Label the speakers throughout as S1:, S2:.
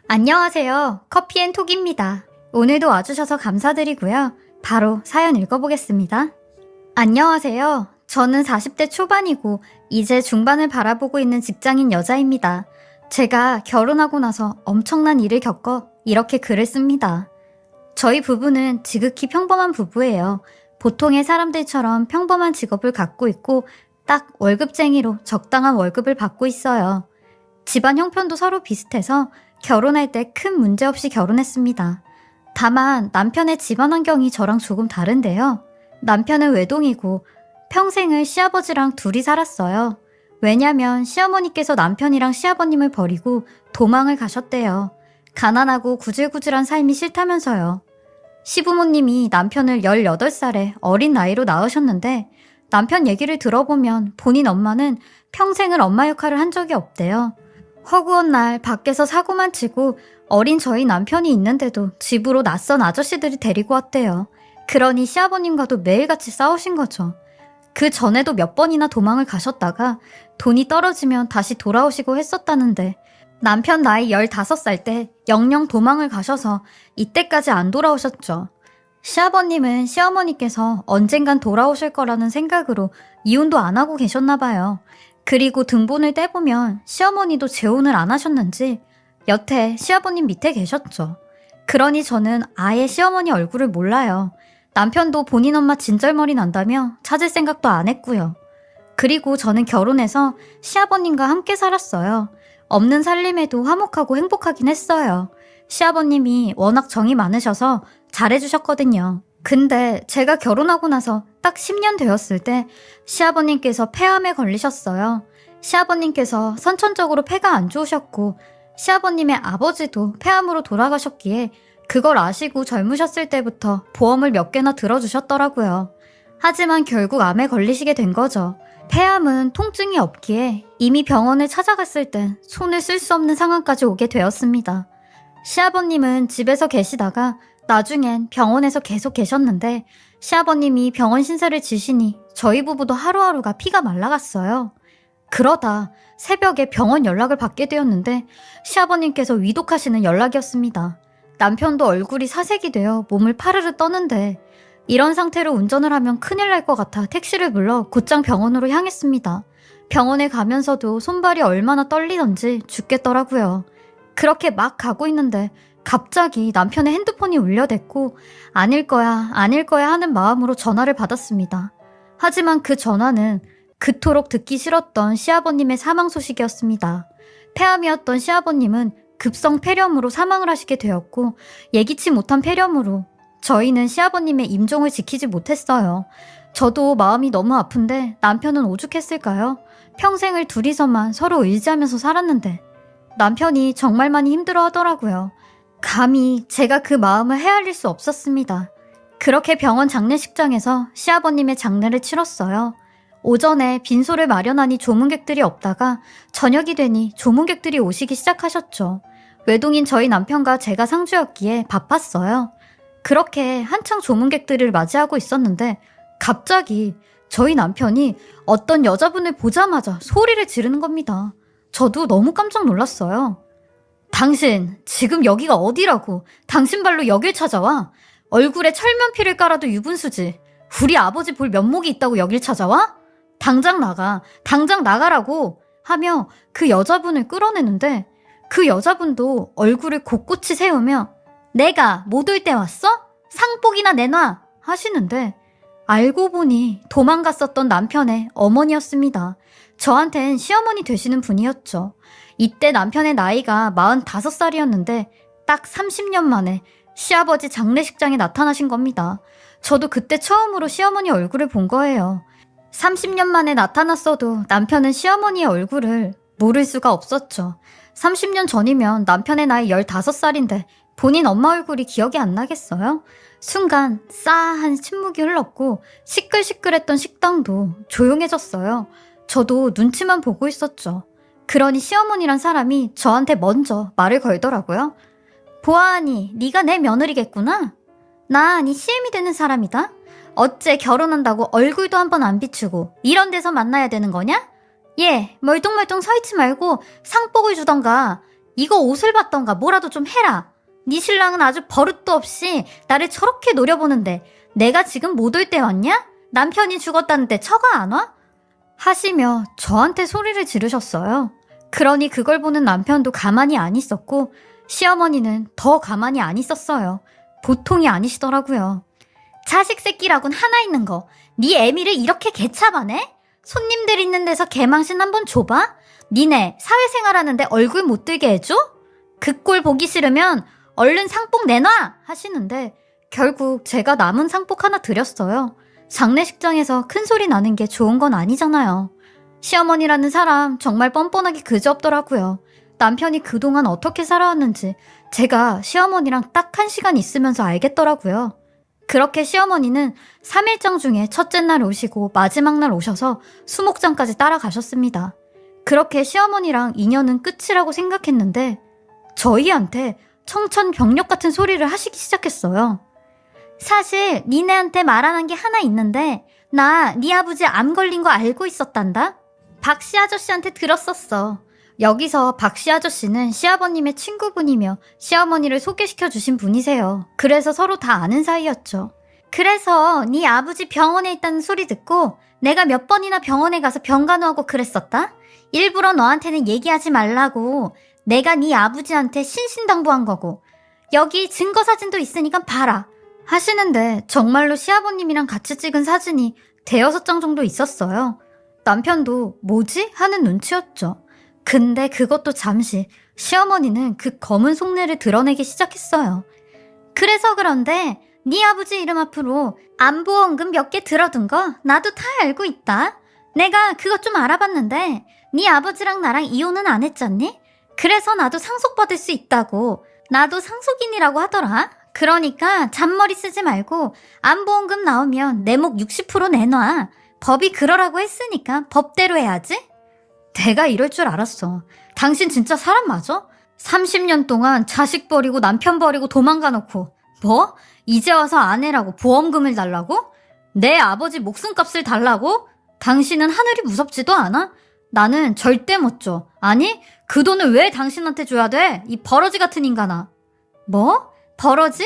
S1: 안녕하세요. 커피앤톡입니다. 오늘도 와주셔서 감사드리고요. 바로 사연 읽어보겠습니다. 안녕하세요. 저는 40대 초반이고 이제 중반을 바라보고 있는 직장인 여자입니다. 제가 결혼하고 나서 엄청난 일을 겪어 이렇게 글을 씁니다. 저희 부부는 지극히 평범한 부부예요. 보통의 사람들처럼 평범한 직업을 갖고 있고 딱 월급쟁이로 적당한 월급을 받고 있어요. 집안 형편도 서로 비슷해서 결혼할 때 큰 문제 없이 결혼했습니다. 다만 남편의 집안 환경이 저랑 조금 다른데요. 남편은 외동이고 평생을 시아버지랑 둘이 살았어요. 왜냐면 시어머니께서 남편이랑 시아버님을 버리고 도망을 가셨대요. 가난하고 구질구질한 삶이 싫다면서요. 시부모님이 남편을 18살에 어린 나이로 낳으셨는데 남편 얘기를 들어보면 본인 엄마는 평생을 엄마 역할을 한 적이 없대요. 허구한 날 밖에서 사고만 치고 어린 저희 남편이 있는데도 집으로 낯선 아저씨들이 데리고 왔대요. 그러니 시아버님과도 매일같이 싸우신 거죠. 그 전에도 몇 번이나 도망을 가셨다가 돈이 떨어지면 다시 돌아오시고 했었다는데 남편 나이 15살 때 영영 도망을 가셔서 이때까지 안 돌아오셨죠. 시아버님은 시어머니께서 언젠간 돌아오실 거라는 생각으로 이혼도 안 하고 계셨나 봐요. 그리고 등본을 떼보면 시어머니도 재혼을 안 하셨는지 여태 시아버님 밑에 계셨죠. 그러니 저는 아예 시어머니 얼굴을 몰라요. 남편도 본인 엄마 진절머리 난다며 찾을 생각도 안 했고요. 그리고 저는 결혼해서 시아버님과 함께 살았어요. 없는 살림에도 화목하고 행복하긴 했어요. 시아버님이 워낙 정이 많으셔서 잘해주셨거든요. 근데 제가 결혼하고 나서 딱 10년 되었을 때 시아버님께서 폐암에 걸리셨어요. 시아버님께서 선천적으로 폐가 안 좋으셨고 시아버님의 아버지도 폐암으로 돌아가셨기에 그걸 아시고 젊으셨을 때부터 보험을 몇 개나 들어주셨더라고요. 하지만 결국 암에 걸리시게 된 거죠. 폐암은 통증이 없기에 이미 병원을 찾아갔을 땐 손을 쓸 수 없는 상황까지 오게 되었습니다. 시아버님은 집에서 계시다가 나중엔 병원에서 계속 계셨는데 시아버님이 병원 신세를 지시니 저희 부부도 하루하루가 피가 말라갔어요. 그러다 새벽에 병원 연락을 받게 되었는데 시아버님께서 위독하시는 연락이었습니다. 남편도 얼굴이 사색이 되어 몸을 파르르 떠는데 이런 상태로 운전을 하면 큰일 날 것 같아 택시를 불러 곧장 병원으로 향했습니다. 병원에 가면서도 손발이 얼마나 떨리던지 죽겠더라고요. 그렇게 막 가고 있는데 갑자기 남편의 핸드폰이 울려댔고 아닐 거야 하는 마음으로 전화를 받았습니다. 하지만 그 전화는 그토록 듣기 싫었던 시아버님의 사망 소식이었습니다. 폐암이었던 시아버님은 급성 폐렴으로 사망을 하시게 되었고 예기치 못한 폐렴으로 저희는 시아버님의 임종을 지키지 못했어요. 저도 마음이 너무 아픈데 남편은 오죽했을까요? 평생을 둘이서만 서로 의지하면서 살았는데 남편이 정말 많이 힘들어 하더라고요. 감히 제가 그 마음을 헤아릴 수 없었습니다. 그렇게 병원 장례식장에서 시아버님의 장례를 치렀어요. 오전에 빈소를 마련하니 조문객들이 없다가 저녁이 되니 조문객들이 오시기 시작하셨죠. 외동인 저희 남편과 제가 상주였기에 바빴어요. 그렇게 한창 조문객들을 맞이하고 있었는데 갑자기 저희 남편이 어떤 여자분을 보자마자 소리를 지르는 겁니다. 저도 너무 깜짝 놀랐어요. 당신 지금 여기가 어디라고 당신 발로 여길 찾아와? 얼굴에 철면피를 깔아도 유분수지. 우리 아버지 볼 면목이 있다고 여길 찾아와? 당장 나가. 당장 나가라고 하며 그 여자분을 끌어내는데 그 여자분도 얼굴을 곳곳이 세우며 내가 못 올 때 왔어? 상복이나 내놔 하시는데 알고 보니 도망갔었던 남편의 어머니였습니다. 저한텐 시어머니 되시는 분이었죠. 이때 남편의 나이가 45살이었는데 딱 30년 만에 시아버지 장례식장에 나타나신 겁니다. 저도 그때 처음으로 시어머니 얼굴을 본 거예요. 30년 만에 나타났어도 남편은 시어머니의 얼굴을 모를 수가 없었죠. 30년 전이면 남편의 나이 15살인데 본인 엄마 얼굴이 기억이 안 나겠어요? 순간 싸한 침묵이 흘렀고 시끌시끌했던 식당도 조용해졌어요. 저도 눈치만 보고 있었죠. 그러니 시어머니란 사람이 저한테 먼저 말을 걸더라고요. 보아하니 네가 내 며느리겠구나? 나 네 시엠이 되는 사람이다. 어째 결혼한다고 얼굴도 한번 안 비추고 이런 데서 만나야 되는 거냐? 얘 멀뚱멀뚱 서있지 말고 상복을 주던가. 이거 옷을 받던가 뭐라도 좀 해라. 네 신랑은 아주 버릇도 없이 나를 저렇게 노려보는데 내가 지금 못 올 때 왔냐? 남편이 죽었다는데 처가 안 와? 하시며 저한테 소리를 지르셨어요. 그러니 그걸 보는 남편도 가만히 안 있었고 시어머니는 더 가만히 안 있었어요. 보통이 아니시더라고요. 자식 새끼라곤 하나 있는 거. 네 애미를 이렇게 개차반해? 손님들 있는 데서 개망신 한번 줘봐? 니네 사회생활하는데 얼굴 못 들게 해줘? 그 꼴 보기 싫으면 얼른 상복 내놔! 하시는데 결국 제가 남은 상복 하나 드렸어요. 장례식장에서 큰 소리 나는 게 좋은 건 아니잖아요. 시어머니라는 사람 정말 뻔뻔하기 그지없더라고요. 남편이 그동안 어떻게 살아왔는지 제가 시어머니랑 딱 1시간 있으면서 알겠더라고요. 그렇게 시어머니는 3일장 중에 첫째 날 오시고 마지막 날 오셔서 수목장까지 따라가셨습니다. 그렇게 시어머니랑 인연은 끝이라고 생각했는데 저희한테 청천벽력 같은 소리를 하시기 시작했어요. 사실 니네한테 말 안 한 게 하나 있는데 나 네 아버지 암 걸린 거 알고 있었단다. 박씨 아저씨한테 들었었어. 여기서 박씨 아저씨는 시아버님의 친구분이며 시어머니를 소개시켜 주신 분이세요. 그래서 서로 다 아는 사이였죠. 그래서 네 아버지 병원에 있다는 소리 듣고 내가 몇 번이나 병원에 가서 병간호하고 그랬었다. 일부러 너한테는 얘기하지 말라고 내가 네 아버지한테 신신당부한 거고 여기 증거사진도 있으니까 봐라 하시는데 정말로 시아버님이랑 같이 찍은 사진이 대여섯 장 정도 있었어요. 남편도 뭐지? 하는 눈치였죠. 근데 그것도 잠시 시어머니는 그 검은 속내를 드러내기 시작했어요. 그래서 그런데 네 아버지 이름 앞으로 안보험금 몇 개 들어둔 거 나도 다 알고 있다. 내가 그것 좀 알아봤는데 네 아버지랑 나랑 이혼은 안 했잖니? 그래서 나도 상속받을 수 있다고. 나도 상속인이라고 하더라. 그러니까 잔머리 쓰지 말고 안보험금 나오면 내 목 60% 내놔. 법이 그러라고 했으니까 법대로 해야지. 내가 이럴 줄 알았어. 당신 진짜 사람 맞아? 30년 동안 자식 버리고 남편 버리고 도망가 놓고 뭐? 이제 와서 아내라고 보험금을 달라고? 내 아버지 목숨값을 달라고? 당신은 하늘이 무섭지도 않아? 나는 절대 못 줘. 아니, 그 돈을 왜 당신한테 줘야 돼? 이 버러지 같은 인간아. 뭐? 버러지?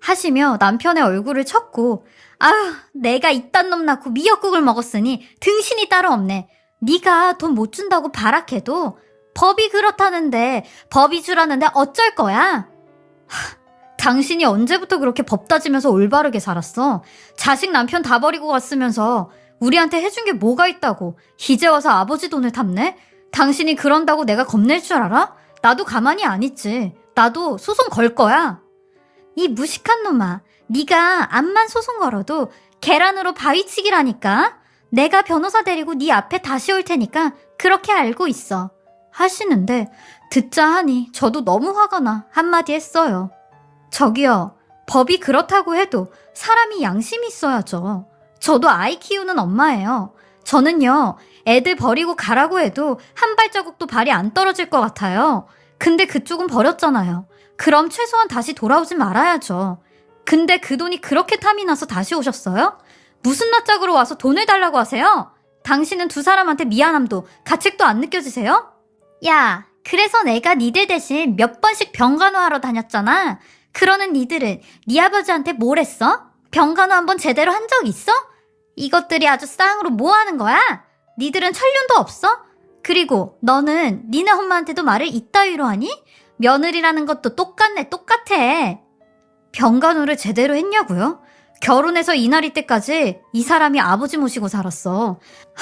S1: 하시며 남편의 얼굴을 쳤고 아휴, 내가 이딴 놈 낳고 미역국을 먹었으니 등신이 따로 없네. 네가 돈 못 준다고 발악해도 법이 그렇다는데 법이 주라는데 어쩔 거야? 당신이 언제부터 그렇게 법 따지면서 올바르게 살았어? 자식 남편 다 버리고 갔으면서 우리한테 해준 게 뭐가 있다고 이제 와서 아버지 돈을 탐내? 당신이 그런다고 내가 겁낼 줄 알아? 나도 가만히 안 있지. 나도 소송 걸 거야. 이 무식한 놈아, 네가 암만 소송 걸어도 계란으로 바위치기라니까. 내가 변호사 데리고 네 앞에 다시 올 테니까 그렇게 알고 있어. 하시는데 듣자 하니 저도 너무 화가 나 한마디 했어요. 저기요, 법이 그렇다고 해도 사람이 양심이 있어야죠. 저도 아이 키우는 엄마예요. 저는요, 애들 버리고 가라고 해도 한 발자국도 발이 안 떨어질 것 같아요. 근데 그쪽은 버렸잖아요. 그럼 최소한 다시 돌아오지 말아야죠. 근데 그 돈이 그렇게 탐이 나서 다시 오셨어요? 무슨 낯짝으로 와서 돈을 달라고 하세요? 당신은 두 사람한테 미안함도 가책도 안 느껴지세요? 야, 그래서 내가 니들 대신 몇 번씩 병간호하러 다녔잖아. 그러는 니들은 니 아버지한테 뭘 했어? 병간호 한번 제대로 한 적 있어? 이것들이 아주 쌍으로 뭐 하는 거야? 니들은 천륜도 없어? 그리고 너는 니네 엄마한테도 말을 이따위로 하니? 며느리라는 것도 똑같네, 똑같아. 병간호를 제대로 했냐고요? 결혼해서 이날이 때까지 이 사람이 아버지 모시고 살았어.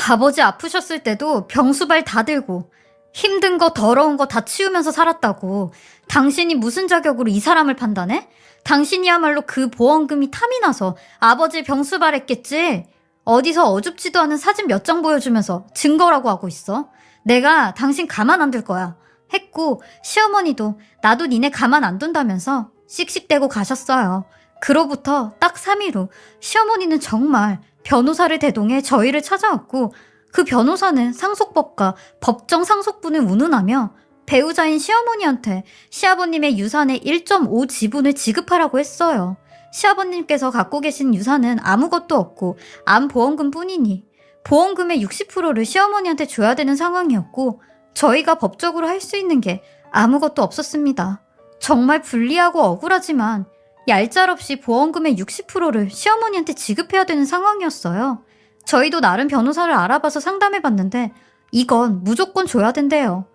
S1: 아버지 아프셨을 때도 병수발 다 들고 힘든 거 더러운 거 다 치우면서 살았다고. 당신이 무슨 자격으로 이 사람을 판단해? 당신이야말로 그 보험금이 탐이 나서 아버지 병수발 했겠지. 어디서 어줍지도 않은 사진 몇 장 보여주면서 증거라고 하고 있어. 내가 당신 가만 안 둘 거야. 했고 시어머니도 나도 니네 가만 안 둔다면서 씩씩대고 가셨어요. 그로부터 딱 3일 후 시어머니는 정말 변호사를 대동해 저희를 찾아왔고 그 변호사는 상속법과 법정 상속분을 운운하며 배우자인 시어머니한테 시아버님의 유산의 1.5 지분을 지급하라고 했어요. 시아버님께서 갖고 계신 유산은 아무것도 없고 암보험금 뿐이니 보험금의 60%를 시어머니한테 줘야 되는 상황이었고 저희가 법적으로 할 수 있는 게 아무것도 없었습니다. 정말 불리하고 억울하지만 얄짤없이 보험금의 60%를 시어머니한테 지급해야 되는 상황이었어요. 저희도 나름 변호사를 알아봐서 상담해봤는데 이건 무조건 줘야 된대요.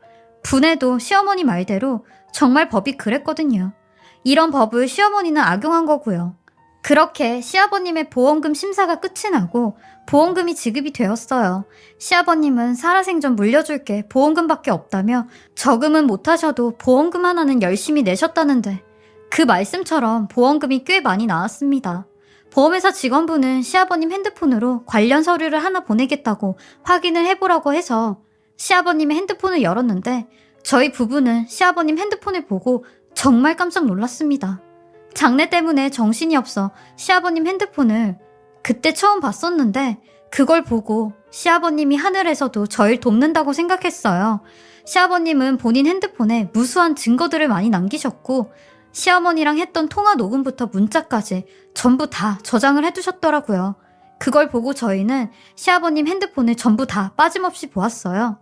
S1: 분해도 시어머니 말대로 정말 법이 그랬거든요. 이런 법을 시어머니는 악용한 거고요. 그렇게 시아버님의 보험금 심사가 끝이 나고 보험금이 지급이 되었어요. 시아버님은 살아생전 물려줄 게 보험금밖에 없다며 저금은 못하셔도 보험금 하나는 열심히 내셨다는데 그 말씀처럼 보험금이 꽤 많이 나왔습니다. 보험회사 직원분은 시아버님 핸드폰으로 관련 서류를 하나 보내겠다고 확인을 해보라고 해서 시아버님의 핸드폰을 열었는데 저희 부부는 시아버님 핸드폰을 보고 정말 깜짝 놀랐습니다. 장례 때문에 정신이 없어 시아버님 핸드폰을 그때 처음 봤었는데 그걸 보고 시아버님이 하늘에서도 저를 돕는다고 생각했어요. 시아버님은 본인 핸드폰에 무수한 증거들을 많이 남기셨고 시어머니랑 했던 통화 녹음부터 문자까지 전부 다 저장을 해두셨더라고요. 그걸 보고 저희는 시아버님 핸드폰을 전부 다 빠짐없이 보았어요.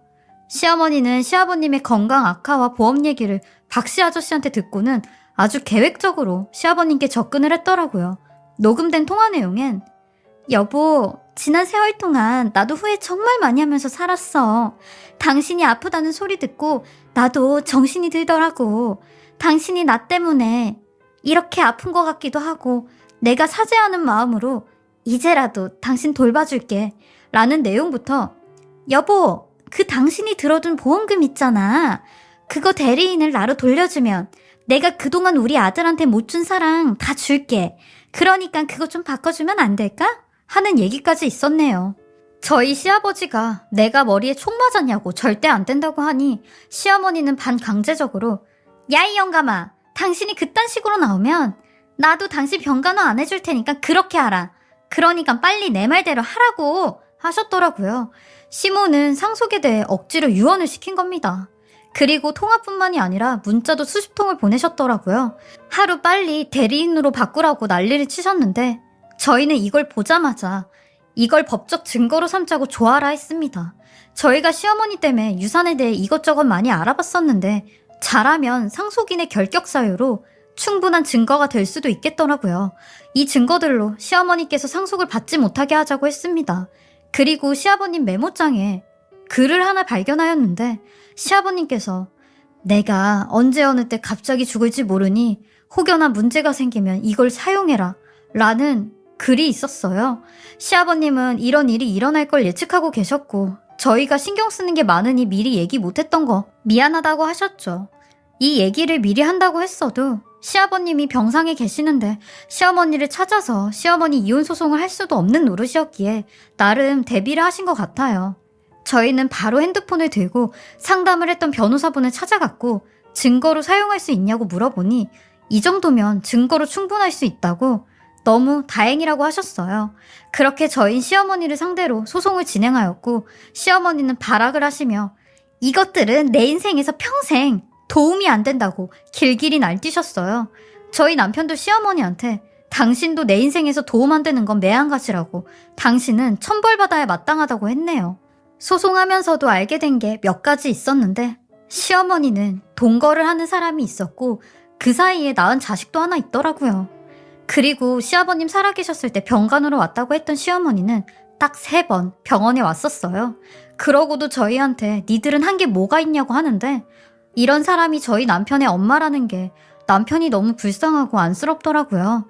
S1: 시어머니는 시아버님의 건강 악화와 보험 얘기를 박씨 아저씨한테 듣고는 아주 계획적으로 시아버님께 접근을 했더라고요. 녹음된 통화 내용엔 여보, 지난 세월 동안 나도 후회 정말 많이 하면서 살았어. 당신이 아프다는 소리 듣고 나도 정신이 들더라고. 당신이 나 때문에 이렇게 아픈 것 같기도 하고 내가 사죄하는 마음으로 이제라도 당신 돌봐줄게 라는 내용부터 여보, 그 당신이 들어둔 보험금 있잖아. 그거 대리인을 나로 돌려주면 내가 그동안 우리 아들한테 못 준 사랑 다 줄게. 그러니까 그거 좀 바꿔주면 안 될까? 하는 얘기까지 있었네요. 저희 시아버지가 내가 머리에 총 맞았냐고 절대 안 된다고 하니 시어머니는 반강제적으로 야, 이 영감아, 당신이 그딴 식으로 나오면 나도 당신 병간호 안 해줄 테니까 그렇게 하라. 그러니까 빨리 내 말대로 하라고 하셨더라고요. 시모는 상속에 대해 억지로 유언을 시킨 겁니다. 그리고 통화뿐만이 아니라 문자도 수십 통을 보내셨더라고요. 하루 빨리 대리인으로 바꾸라고 난리를 치셨는데 저희는 이걸 보자마자 이걸 법적 증거로 삼자고 좋아라 했습니다. 저희가 시어머니 때문에 유산에 대해 이것저것 많이 알아봤었는데 잘하면 상속인의 결격 사유로 충분한 증거가 될 수도 있겠더라고요. 이 증거들로 시어머니께서 상속을 받지 못하게 하자고 했습니다. 그리고 시아버님 메모장에 글을 하나 발견하였는데 시아버님께서 내가 언제 어느 때 갑자기 죽을지 모르니 혹여나 문제가 생기면 이걸 사용해라 라는 글이 있었어요. 시아버님은 이런 일이 일어날 걸 예측하고 계셨고 저희가 신경 쓰는 게 많으니 미리 얘기 못했던 거 미안하다고 하셨죠. 이 얘기를 미리 한다고 했어도 시아버님이 병상에 계시는데 시어머니를 찾아서 시어머니 이혼 소송을 할 수도 없는 노릇이었기에 나름 대비를 하신 것 같아요. 저희는 바로 핸드폰을 들고 상담을 했던 변호사분을 찾아갔고 증거로 사용할 수 있냐고 물어보니 이 정도면 증거로 충분할 수 있다고 너무 다행이라고 하셨어요. 그렇게 저희 시어머니를 상대로 소송을 진행하였고 시어머니는 발악을 하시며 이것들은 내 인생에서 평생 도움이 안 된다고 길길이 날뛰셨어요. 저희 남편도 시어머니한테 당신도 내 인생에서 도움 안 되는 건 매한가지라고 당신은 천벌받아야 마땅하다고 했네요. 소송하면서도 알게 된 게 몇 가지 있었는데 시어머니는 동거를 하는 사람이 있었고 그 사이에 낳은 자식도 하나 있더라고요. 그리고 시아버님 살아계셨을 때 병간호로 왔다고 했던 시어머니는 딱 3번 병원에 왔었어요. 그러고도 저희한테 니들은 한 게 뭐가 있냐고 하는데 이런 사람이 저희 남편의 엄마라는 게 남편이 너무 불쌍하고 안쓰럽더라고요.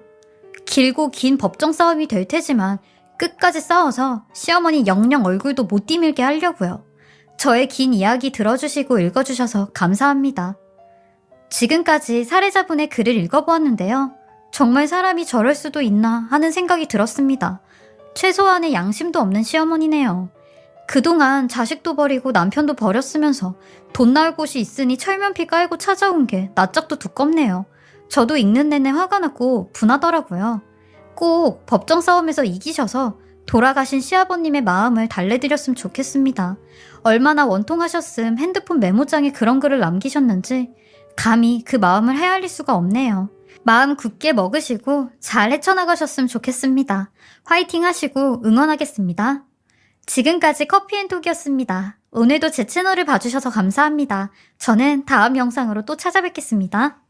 S1: 길고 긴 법정 싸움이 될 테지만 끝까지 싸워서 시어머니 영영 얼굴도 못 디밀게 하려고요. 저의 긴 이야기 들어주시고 읽어주셔서 감사합니다. 지금까지 사례자분의 글을 읽어보았는데요. 정말 사람이 저럴 수도 있나 하는 생각이 들었습니다. 최소한의 양심도 없는 시어머니네요. 그동안 자식도 버리고 남편도 버렸으면서 돈 나올 곳이 있으니 철면피 깔고 찾아온 게 낯짝도 두껍네요. 저도 읽는 내내 화가 났고 분하더라고요. 꼭 법정 싸움에서 이기셔서 돌아가신 시아버님의 마음을 달래드렸으면 좋겠습니다. 얼마나 원통하셨음 핸드폰 메모장에 그런 글을 남기셨는지 감히 그 마음을 헤아릴 수가 없네요. 마음 굳게 먹으시고 잘 헤쳐나가셨으면 좋겠습니다. 화이팅 하시고 응원하겠습니다. 지금까지 커피앤톡이었습니다. 오늘도 제 채널을 봐주셔서 감사합니다. 저는 다음 영상으로 또 찾아뵙겠습니다.